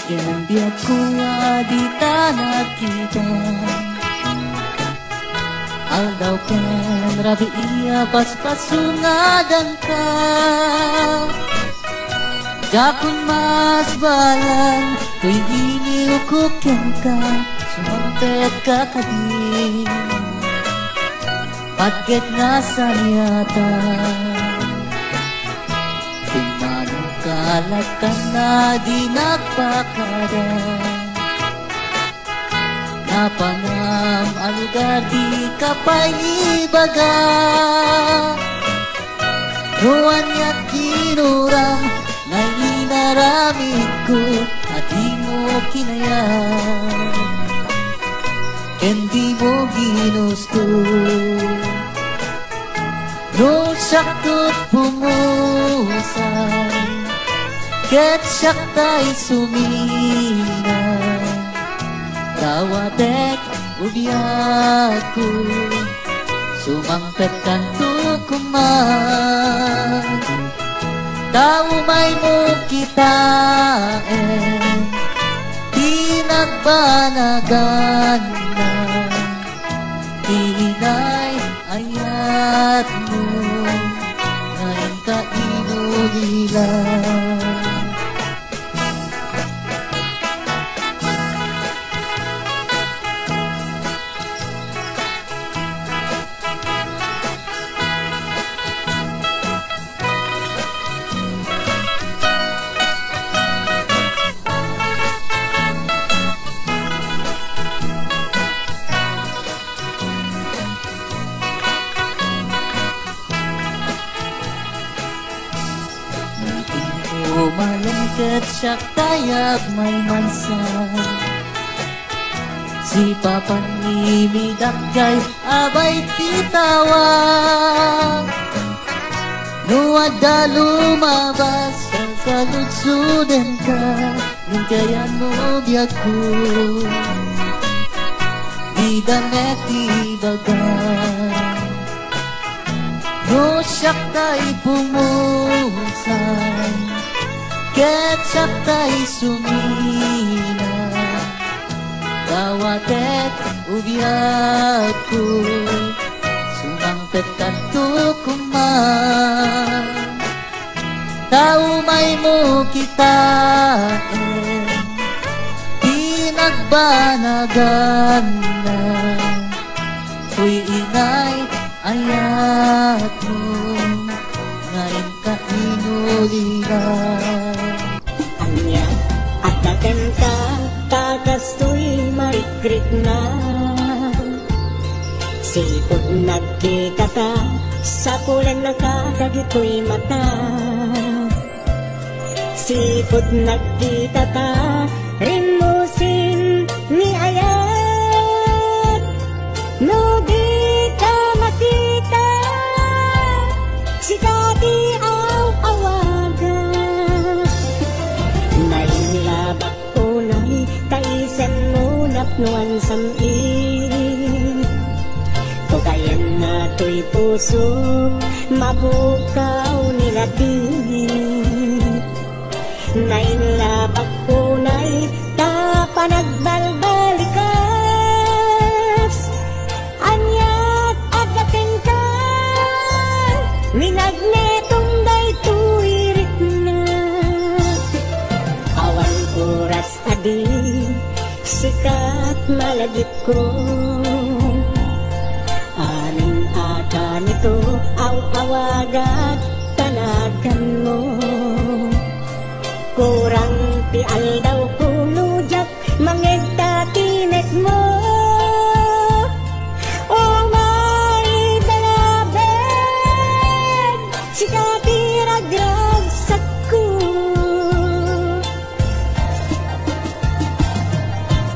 Ken biyak ko di ta nakita Aldaw ken rabi iya paspasungadan ka Jakun mas balan Tuy iniw ko ken ka Sumampet ka kadin Pagket nga sanyata Pinanong kalat ka na di nagpakada Napanam algar di ka pa ibaga Ruan ya't kinuram na inaramid ko At di mo kinayang Hindi mo ginusto No saktot pumusay Ket saktay sumina Tawatek ubiyag ko Sumangpet kanto kuman Tao may mo kitain Di nagbanagan na Inay ayat mo Ngayon ka inulilan Malengket siyak tayak may mansan Si papan imidak jay abay titawang Nuada lumabas sa lutsuden ka Nung kayan mo biyak ko Di damet ibaga No siyak tay pumusay Ket saktay sumina Tawatet ubiyag ko Sumangpet kanto kuman Tao may mo kitain Di nagbanagan na Uy inay ayat mo Ngayon ka inulilan Kanta kakastoy marikrit na Sipod nagkita ta Sa kulang nakakagito'y mata Sipod nagkita ta Rimusin ni ayat No di ka makita Sikati aw-awagan Nainilabak Kaisen mo napnuan sam'in Tugayan na to'y puso Mabukaw nilatin Nainlabak unay Tapanagbalbalikas Anyat agating ka Minagnetong day tuwirit na Awan kuras adi Sikat malagip ko Aning ata nito Aw-awagat tanagan mo Kurang pial daw kulujak Mangegtatinek mo Oh my beloved Sikati ragrag sakko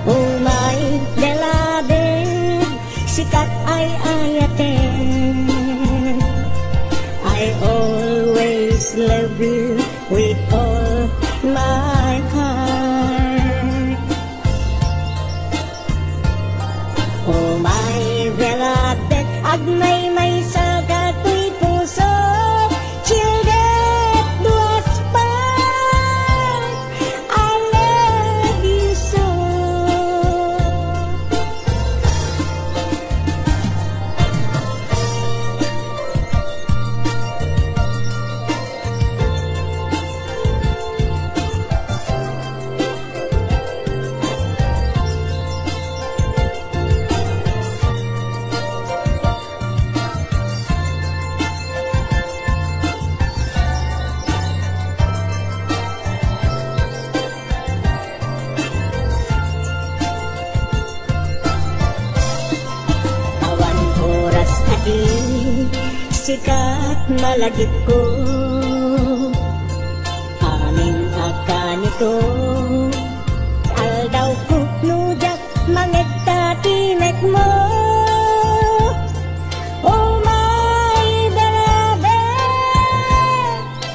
Oh my beloved, sikat ay ayatin I always love you with all my heart Oh my beloved, agnay may sagato'y puso Children, duwas pa I love sikat malagip ko aning akanito aldaw ko nujak mangeta tinek mo oh my belabe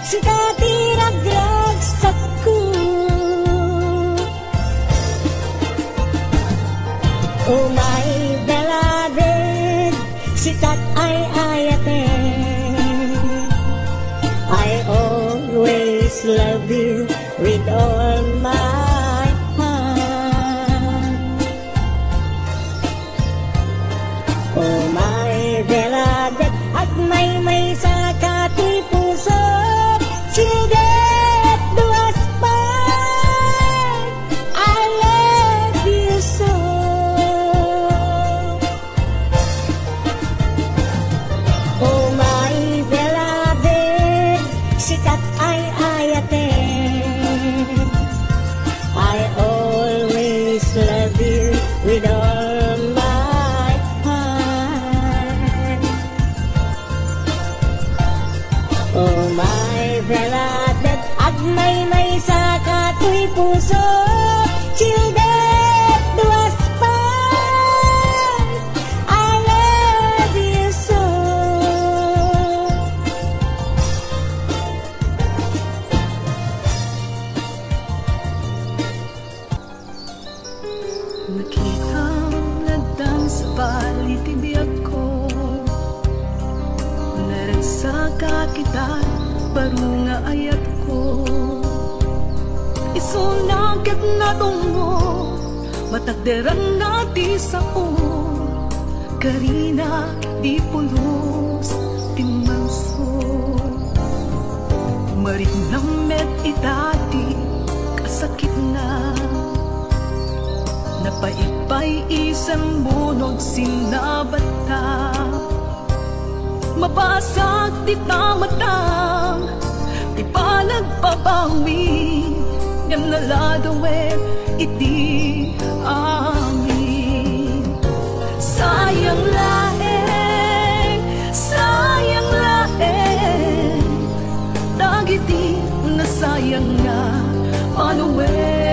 sikat iragrag sakku oh my belabe sikat ay ayate I always love you with all my heart. Oh my beloved, at may sa kato'y puso, sildet duwas pa. I love you so. Oh my beloved, sikat ay ayate I always love you with all my heart oh my beloved at may sa kato'y puso sildet duwas pa I love you so. Nakitang ladang sa palitibiyag ko Naragsaga kita, baro nga ayat ko Isunagkat na tungo, matagderan na di sa o Karina, di pulos, timanso Marinang met itati, kasakit na Napaipay isang bunog sinabata Mapasag di tamatang Di pa nagpapawi Ngam naladawin iti amin Sayang laeng Dagiti nasayang nga panuwi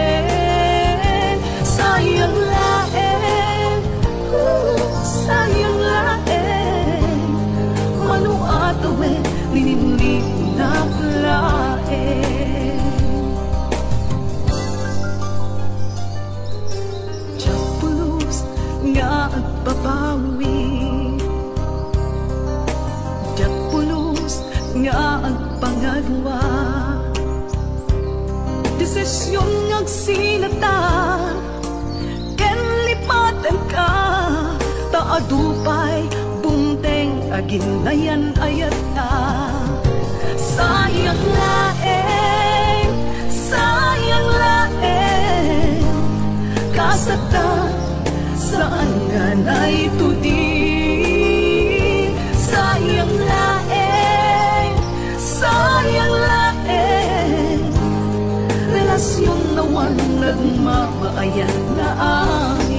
Sayang laeng Manuatawe Linimlik na laeng Diyapulos nga agpapawi Diyapulos nga agpangadwa Desisyon ngagsinata Lipatan ka, taadupay, bunteng, aginayan ayat ta. Sayang laeng, kasata, saan nga na ito di? Sayang laeng, relasyon nawan nagmamaayan na amin.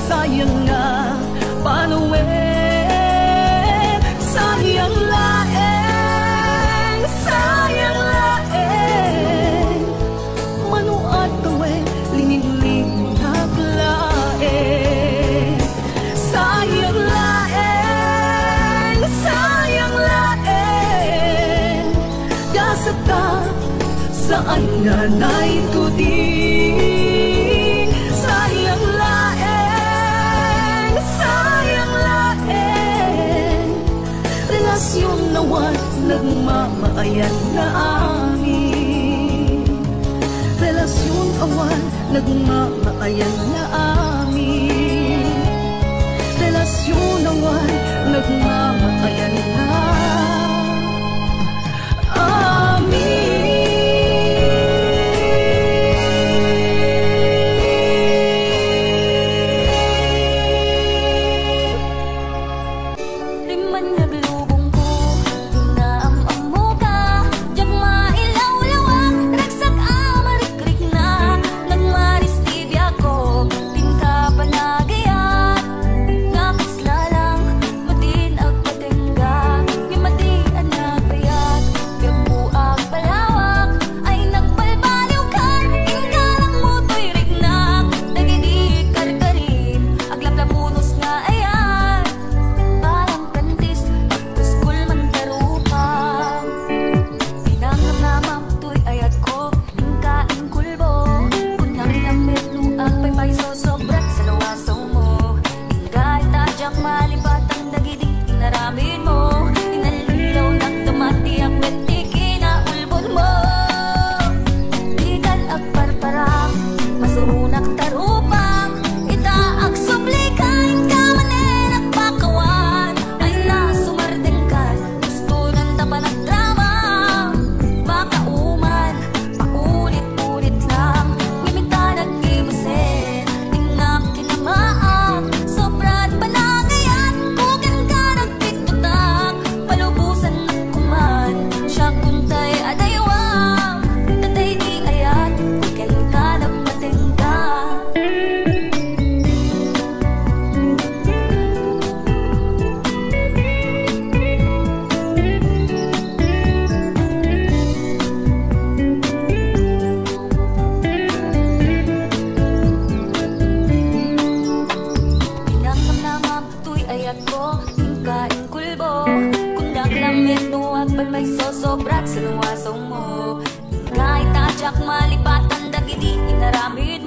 Sayang nga, panuwi Sayang laeng Manuatawe, lingin-ling naglaeng Sayang laeng Gasata, saan nga na ito di? Sayang relasyon nawan nagmamaayan na amin Relasyon awan nagmamaayan na amin amin. Relasyon naman nagmamatayan na. May sosobrat sa luwasaw mo. Kahit tajak malipatan dagiti inaramid